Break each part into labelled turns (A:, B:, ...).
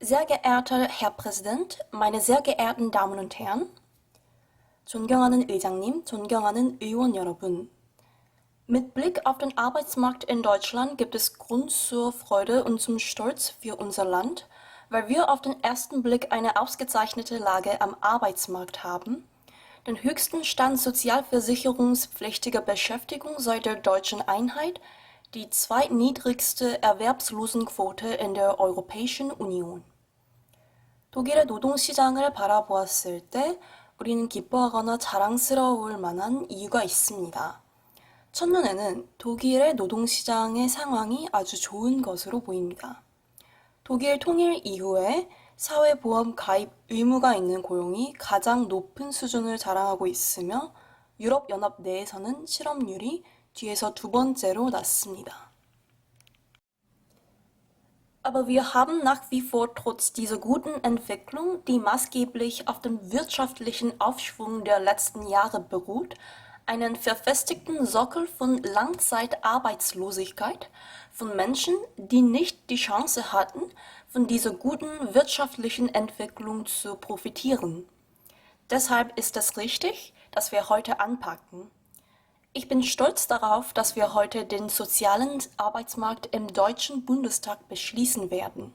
A: Sehr geehrter Herr Präsident, meine sehr geehrten Damen und Herren, 존경하는 의장님, 존경하는 의원 여러분. Mit Blick auf den Arbeitsmarkt in Deutschland gibt es Grund zur Freude und zum Stolz für unser Land, weil wir auf den ersten Blick eine ausgezeichnete Lage am Arbeitsmarkt haben, den höchsten Stand sozialversicherungspflichtiger Beschäftigung seit der deutschen Einheit, die zweitniedrigste Erwerbslosenquote in der Europäischen Union. 독일의 노동시장을 바라보았을 때 우리는 기뻐하거나 자랑스러울 만한 이유가 있습니다. 첫눈에는 독일의 노동시장의 상황이 아주 좋은 것으로 보입니다. 독일 통일 이후에 사회보험 가입 의무가 있는 고용이 가장 높은 수준을 자랑하고 있으며 유럽연합 내에서는 실업률이 뒤에서 두 번째로 낮습니다. Aber wir haben nach wie vor trotz dieser guten Entwicklung, die maßgeblich auf dem wirtschaftlichen Aufschwung der letzten Jahre beruht, einen verfestigten Sockel von Langzeitarbeitslosigkeit, von Menschen, die nicht die Chance hatten, von dieser guten wirtschaftlichen Entwicklung zu profitieren. Deshalb ist es richtig, dass wir heute anpacken. Ich bin stolz darauf, dass wir heute den sozialen Arbeitsmarkt im Deutschen Bundestag beschließen werden.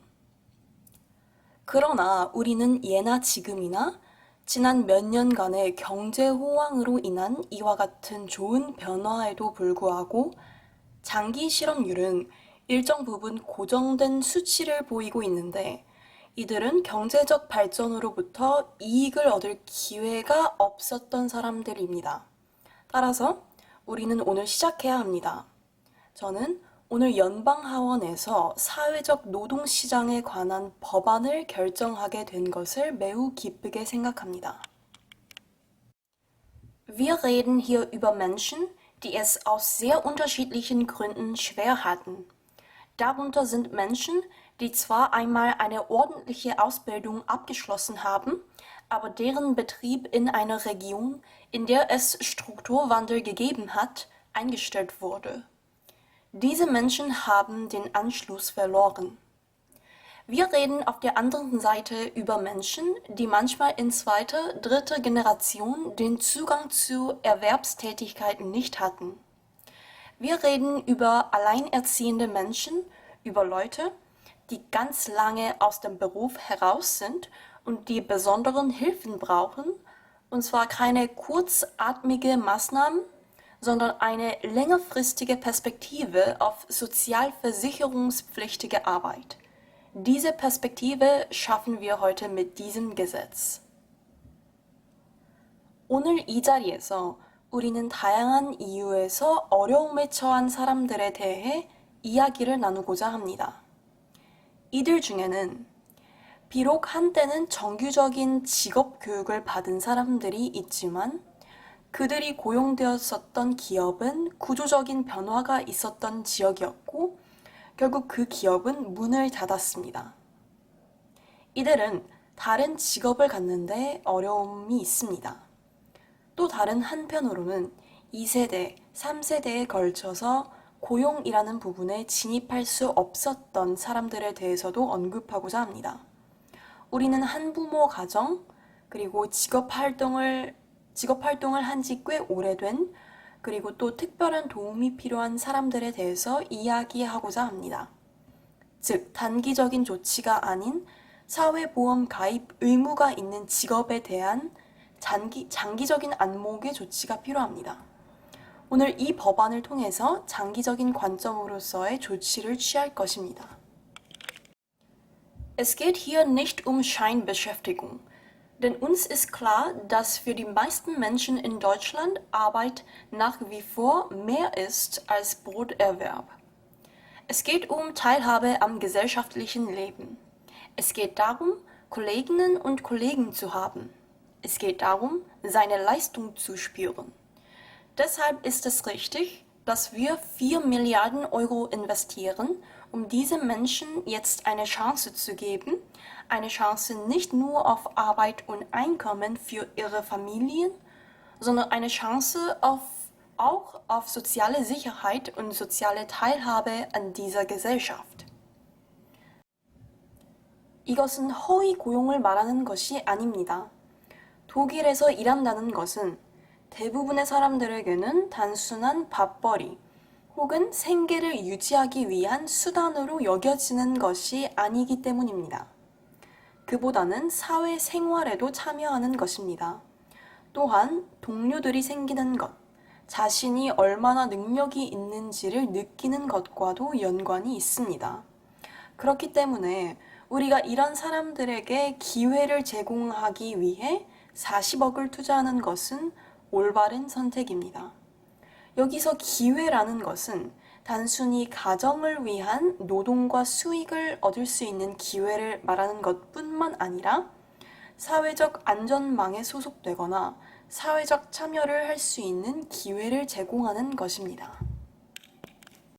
A: 그러나 우리는 예나 지금이나 지난 몇 년간의 경제 호황으로 인한 이와 같은 좋은 변화에도 불구하고 장기 실업률은 일정 부분 고정된 수치를 보이고 있는데 이들은 경제적 발전으로부터 이익을 얻을 기회가 없었던 사람들입니다. 따라서 우리는 오늘 시작해야 합니다. 저는 오늘 연방하원에서 사회적 노동시장에 관한 법안을 결정하게 된 것을 매우 기쁘게 생각합니다. Wir reden hier über Menschen, die es aus sehr unterschiedlichen Gründen schwer hatten. Darunter sind Menschen, die zwar einmal eine ordentliche Ausbildung abgeschlossen haben, aber deren Betrieb in einer Region, in der es Strukturwandel gegeben hat, eingestellt wurde. Diese Menschen haben den Anschluss verloren. Wir reden auf der anderen Seite über Menschen, die manchmal in zweiter, dritter Generation den Zugang zu Erwerbstätigkeiten nicht hatten. Wir reden über alleinerziehende Menschen, über Leute, die ganz lange aus dem Beruf heraus sind und die besonderen Hilfen brauchen, und zwar keine kurzatmige Maßnahmen, sondern eine längerfristige Perspektive auf sozialversicherungspflichtige Arbeit. Diese Perspektive schaffen wir heute mit diesem Gesetz. 오늘 이 자리에서 우리는 다양한 이유에서 어려움에 처한 사람들에 대해 이야기를 나누고자 합니다. 이들 중에는 비록 한때는 정규적인 직업 교육을 받은 사람들이 있지만 그들이 고용되었었던 기업은 구조적인 변화가 있었던 지역이었고 결국 그 기업은 문을 닫았습니다. 이들은 다른 직업을 갖는데 어려움이 있습니다. 또 다른 한편으로는 2세대, 3세대에 걸쳐서 고용이라는 부분에 진입할 수 없었던 사람들에 대해서도 언급하고자 합니다. 우리는 한부모 가정, 그리고 직업활동을 한 지 꽤 오래된, 그리고 또 특별한 도움이 필요한 사람들에 대해서 이야기하고자 합니다. 즉, 단기적인 조치가 아닌 사회보험 가입 의무가 있는 직업에 대한 장기적인 안목의 조치가 필요합니다. 오늘 이 법안을 통해서 장기적인 관점으로서의 조치를 취할 것입니다. Es geht hier nicht um Scheinbeschäftigung, denn uns ist klar, dass für die meisten Menschen in Deutschland Arbeit nach wie vor mehr ist als Broterwerb. Es geht um Teilhabe am gesellschaftlichen Leben. Es geht darum, Kolleginnen und Kollegen zu haben. Es geht darum, seine Leistung zu spüren. Deshalb ist es richtig, dass wir 4 Milliarden Euro investieren, um diesen Menschen jetzt eine Chance zu geben, eine Chance nicht nur auf Arbeit und Einkommen für ihre Familien, sondern eine Chance auch auf soziale Sicherheit und soziale Teilhabe an dieser Gesellschaft. 이것은 허위 고용을 말하는 것이 아닙니다. 독일에서 일한다는 것은 대부분의 사람들에게는 단순한 밥벌이 혹은 생계를 유지하기 위한 수단으로 여겨지는 것이 아니기 때문입니다. 그보다는 사회생활에도 참여하는 것입니다. 또한 동료들이 생기는 것, 자신이 얼마나 능력이 있는지를 느끼는 것과도 연관이 있습니다. 그렇기 때문에 우리가 이런 사람들에게 기회를 제공하기 위해 40억을 투자하는 것은 올바른 선택입니다. 여기서 기회라는 것은 단순히 가정을 위한 노동과 수익을 얻을 수 있는 기회를 말하는 것뿐만 아니라 사회적 안전망에 소속되거나 사회적 참여를 할 수 있는 기회를 제공하는 것입니다.